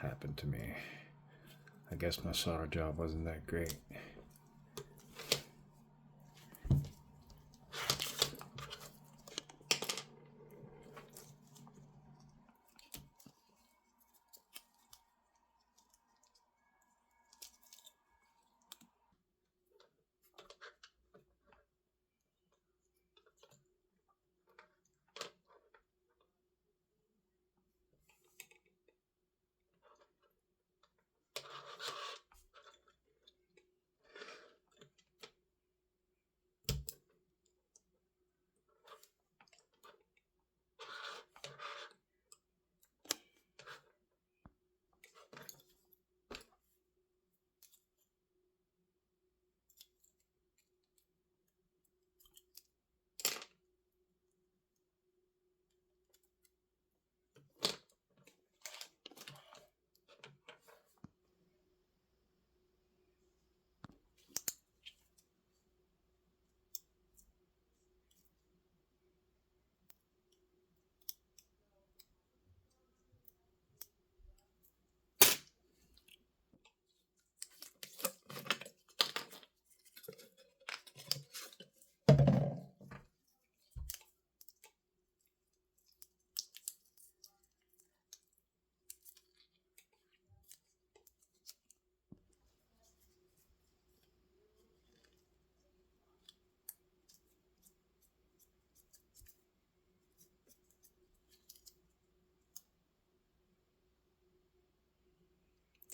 happened to me. I guess my solder job wasn't that great.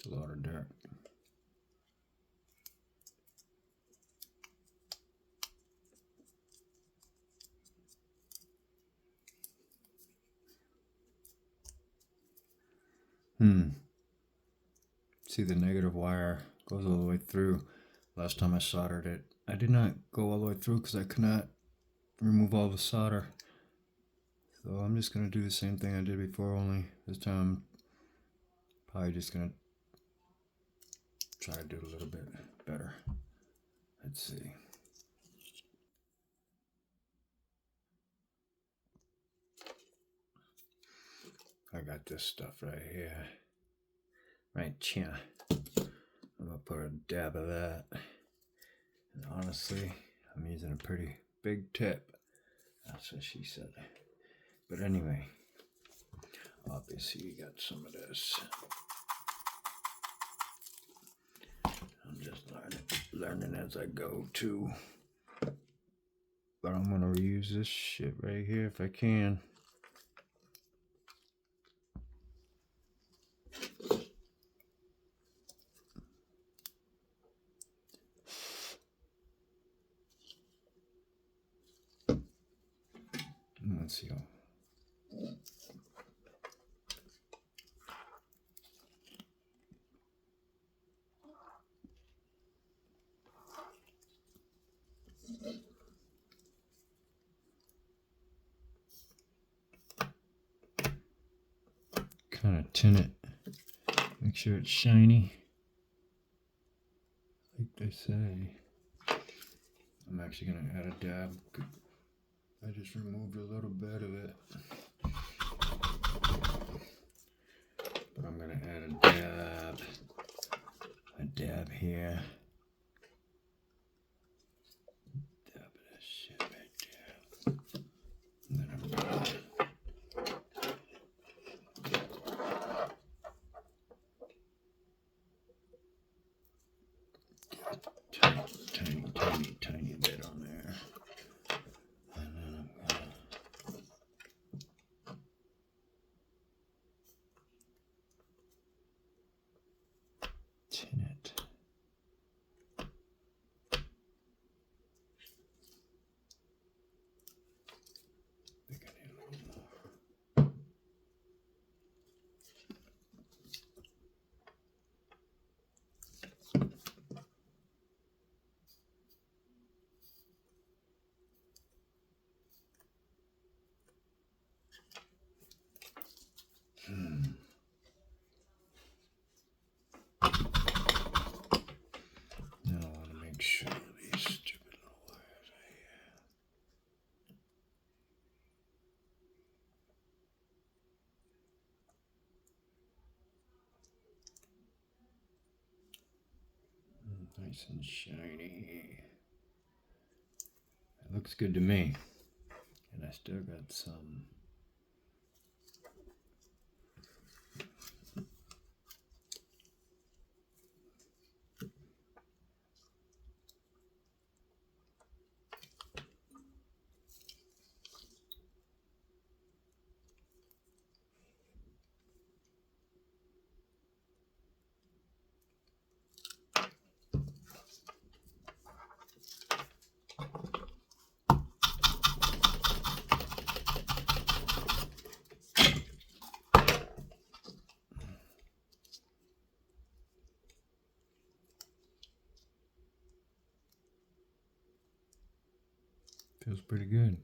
It's a lot of dirt. See, the negative wire goes all the way through. Last time I soldered it, I did not go all the way through because I could not remove all the solder. So I'm just going to do the same thing I did before, only this time I'm probably just going to try to do it a little bit better. Let's see. I got this stuff right here. Right here. I'm going to put a dab of that. And honestly, I'm using a pretty big tip. That's what she said. But anyway, obviously you got some of this. I'm just learning as I go too. But I'm gonna reuse this shit right here if I can. Let's see. Kind of tin it. Make sure it's shiny, like they say. I'm actually gonna add a dab. I just removed a little bit of it. But I'm gonna add a dab here. Dab of this shit right there. And then I'm gonna tiny bit on there. And then I'm gonna Nice and shiny. It looks good to me. And I still got some. Feels pretty good.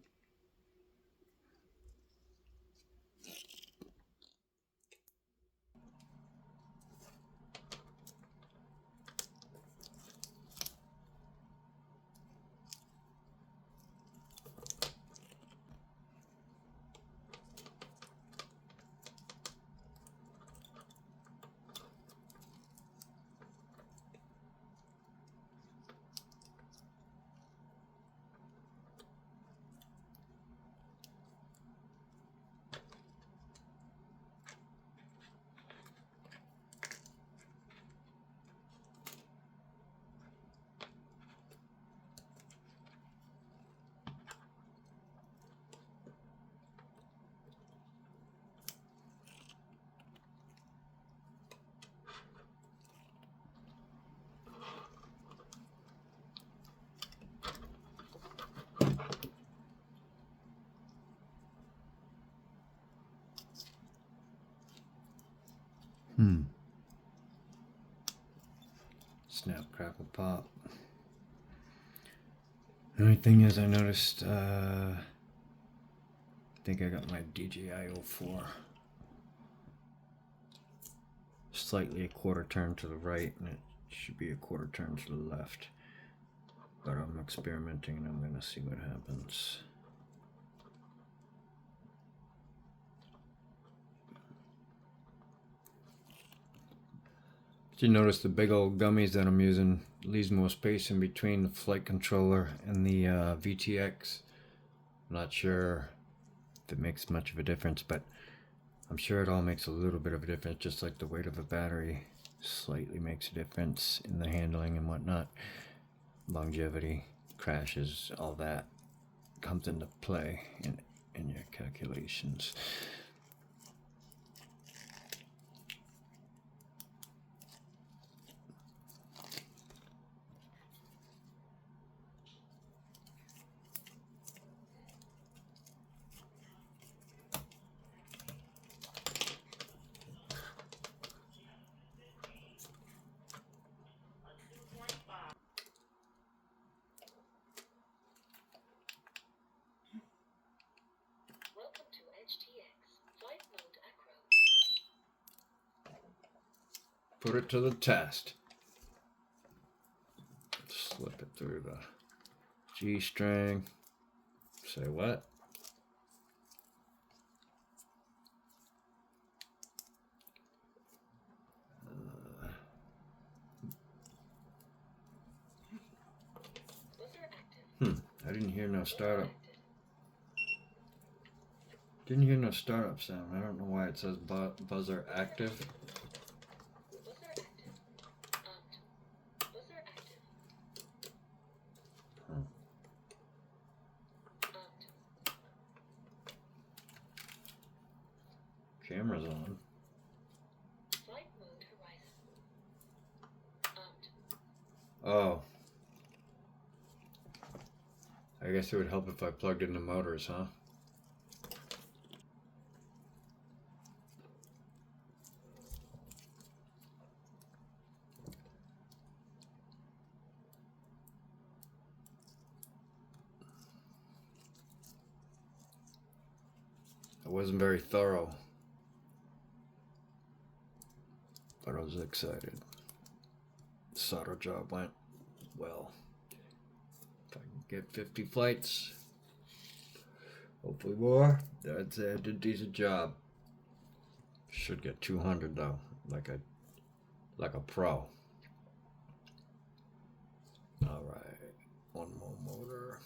Snap, crackle, pop. The only thing is, I noticed, I think I got my DJI-04 slightly a quarter turn to the right, and it should be a quarter turn to the left. But I'm experimenting, and I'm going to see what happens. Did you notice the big old gummies that I'm using leaves more space in between the flight controller and the VTX? I'm not sure if it makes much of a difference, but I'm sure it all makes a little bit of a difference, just like the weight of a battery slightly makes a difference in the handling and whatnot. Longevity, crashes, all that comes into play in your calculations. Put it to the test. Slip it through the G-string. Say what? I didn't hear no startup. Didn't hear no startup sound. I don't know why it says buzzer active. Camera's on. Oh. I guess it would help if I plugged in the motors, huh? I wasn't very thorough, but I was excited. The solder job went well. If I can get 50 flights, hopefully more, I'd say I did a decent job. Should get 200 though, like a pro. All right, one more motor.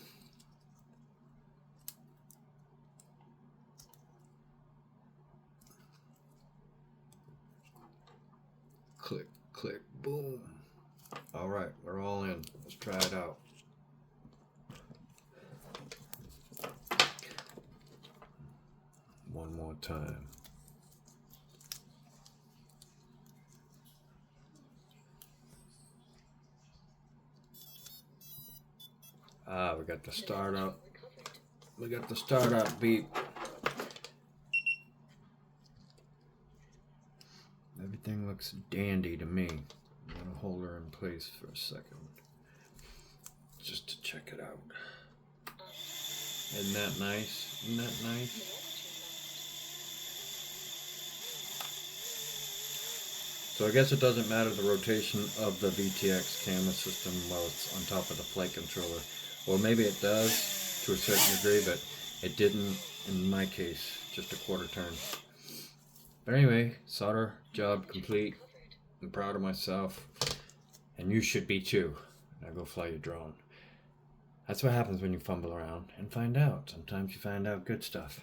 Click, click, boom. All right, we're all in. Let's try it out. One more time. Ah, we got the startup. We got the startup beep. Everything looks dandy to me. I'm gonna hold her in place for a second, just to check it out. Isn't that nice? Isn't that nice? So I guess it doesn't matter the rotation of the VTX camera system while it's on top of the flight controller. Or maybe it does to a certain degree, but it didn't in my case, just a quarter turn. But anyway, solder job complete. I'm proud of myself. And you should be too. Now go fly your drone. That's what happens when you fumble around and find out. Sometimes you find out good stuff.